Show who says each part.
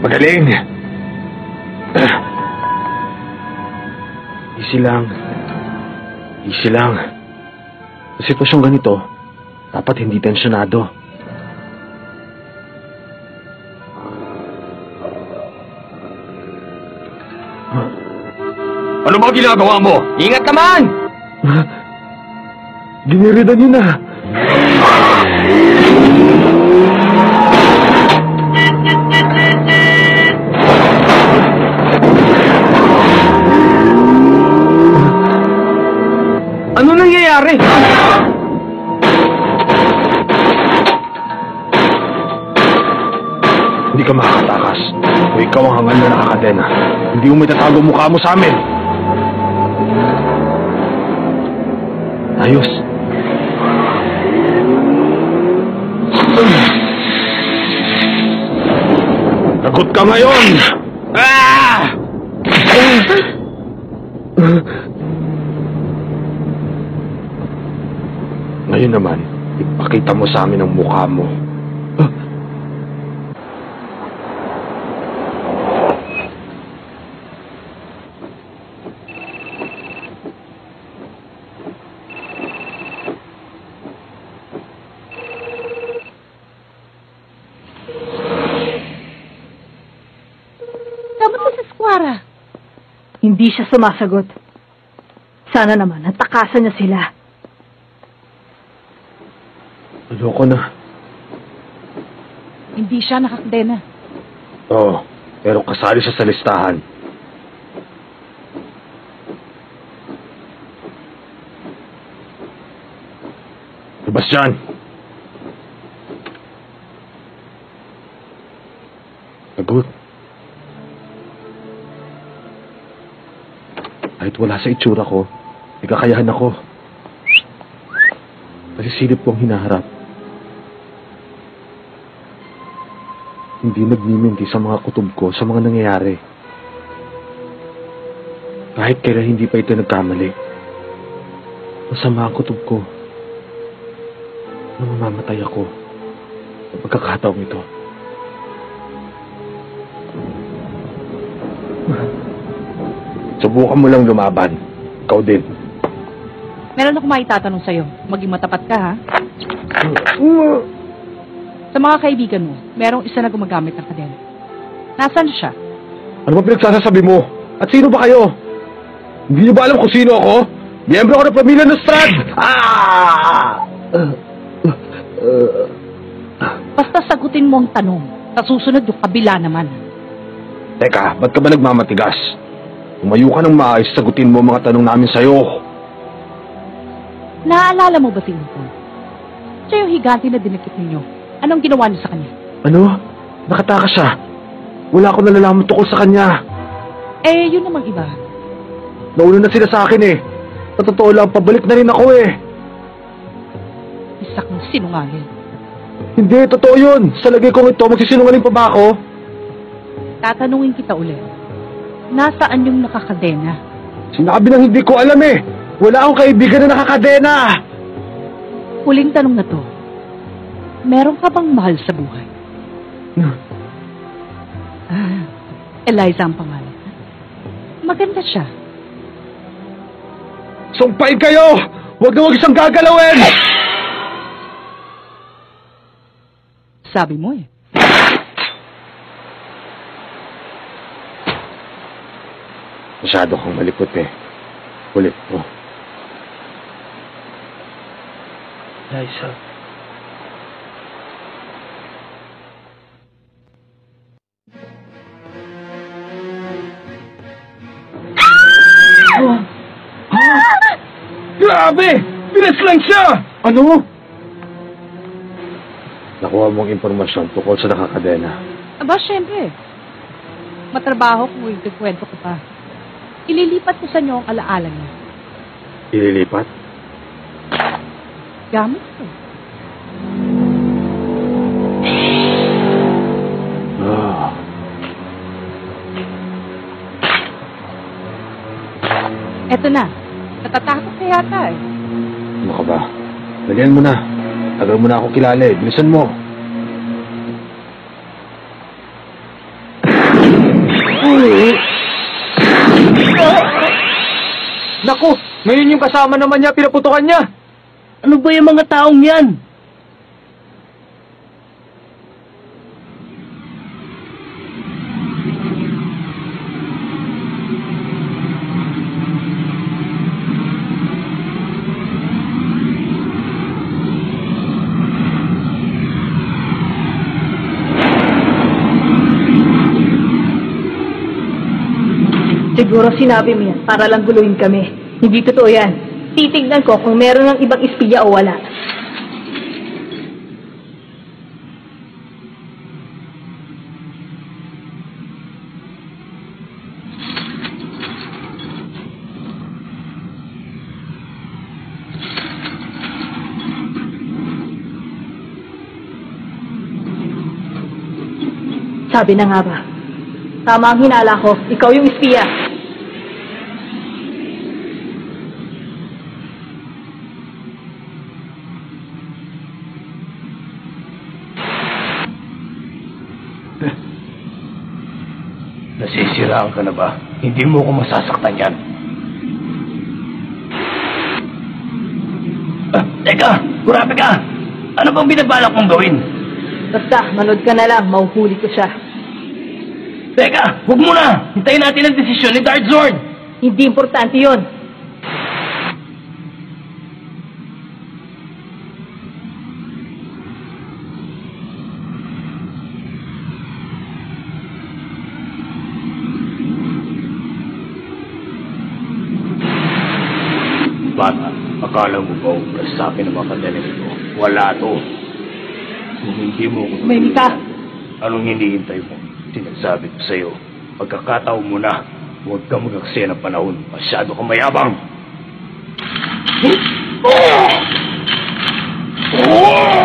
Speaker 1: Magaling! Easy lang. Easy lang. Sa sitwasyong ganito, dapat hindi tensyonado.
Speaker 2: Ano ba ginagawa mo? Ingat naman!
Speaker 1: Giniridan niyo na.
Speaker 2: Ano nangyayari?
Speaker 1: Hindi ka makakatakas. Kung ikaw ang hangal na nakakadena, hindi mo itatago mukha mo sa amin. Ayos. Lagot ka ngayon! Ah! Ngayon naman, ipakita mo sa amin ang mukha mo.
Speaker 3: Hindi siya sumasagot. Sana naman, natakasan niya sila.
Speaker 1: Loko na.
Speaker 3: Hindi siya nakakadena.
Speaker 1: Oo, pero kasali siya sa listahan. Sebastian! Lagot. Kahit wala sa itsura ko, may kakayahan ako. Masisilip ko ang hinaharap. Hindi nagniminti sa mga kutob ko sa mga nangyayari. Kahit kailan hindi pa ito nagkamali. Masama ang kutob ko. Nang mamamatay ako sa pagkakataong ito. Subukan mo lang lumaban. Ikaw din.
Speaker 3: Meron akong maitatanong sa'yo. Maging matapat ka, ha? Sa mga kaibigan mo, merong isa na gumagamit ng kadena. Nasaan siya?
Speaker 1: Ano ba pinagsasabi mo? At sino ba kayo? Hindi niyo ba alam kung sino ako? Miyembro ako ng pamilya ng Strad!
Speaker 3: Basta sagutin mo ang tanong. Sa susunod yung kabila naman.
Speaker 1: Teka, ba't ka ba nagmamatigas? Umayo ka ng maayos, sagutin mo ang mga tanong namin sa'yo.
Speaker 3: Naaalala mo ba si Inton? Siya yung higante na dinakip ninyo. Anong ginawa niyo sa kanya?
Speaker 1: Ano? Nakatakas siya. Wala akong nalalaman tungkol sa kanya.
Speaker 3: Eh, yun namang iba.
Speaker 1: Nauna na sila sa akin eh. Sa totoo lang, pabalik na rin ako eh.
Speaker 3: Isa kang sinungaling.
Speaker 1: Hindi, totoo yun. Sa lagay kong ito, magsisinungaling pa ba ako?
Speaker 3: Tatanungin kita ulit. Nasaan yung nakakadena?
Speaker 1: Sinabi nang hindi ko alam eh. Wala akong kaibigan na nakakadena.
Speaker 3: Huling tanong na to. Meron ka bang mahal sa buhay? Eliza ang pangalan. Maganda siya.
Speaker 1: Sumpain kayo! Huwag na huwag isang gagalawin!
Speaker 3: Sabi mo eh.
Speaker 1: Masyado kang malikot eh. Ulit po. Liza.
Speaker 2: Grabe! Bilis lang siya!
Speaker 1: Ano? Nakuha mong impormasyon tungkol sa nakakadena.
Speaker 3: Aba, syempre. Matrabaho kung ikikwento ko pa. Ililipat ko sa inyo ang alaala niya.
Speaker 1: Ililipat?
Speaker 3: Gamit ko. Eto na. Natatakot ka yata eh.
Speaker 1: Ano ka ba? Dalihan mo na. Tagal mo na ako kilala eh. Bilisan mo.
Speaker 2: Ngayon yung kasama naman niya, pinaputukan niya.
Speaker 4: Ano ba yung mga taong yan?
Speaker 5: Siguro sinabi mo yan para lang guluhin kami. Hindi totoo yan. Titignan ko kung meron ng ibang espiya o wala. Sabi na nga ba? Tama ang hinala ko. Ikaw yung espiya.
Speaker 2: Nasisiraan ka na ba? Hindi mo ko masasaktan yan. Teka! Kurapi ka! Ano bang binabalak mong gawin?
Speaker 5: Basta, manood ka na lang. Mauhuli ko siya.
Speaker 2: Teka! Huwag mo na! Hintayin natin ang desisyon ni Dark Zord!
Speaker 5: Hindi importante yon.
Speaker 2: Bata, akala mo ba ubras sa akin ang mga kandala nito? Wala to. Kung hindi mo ko...
Speaker 5: May ka.
Speaker 2: Anong hinihintay mo? Sinasabi ko sa'yo, pagkakataon mo na, huwag ka mag-aksaya ng panahon. Masyado kang mayabang. Oh!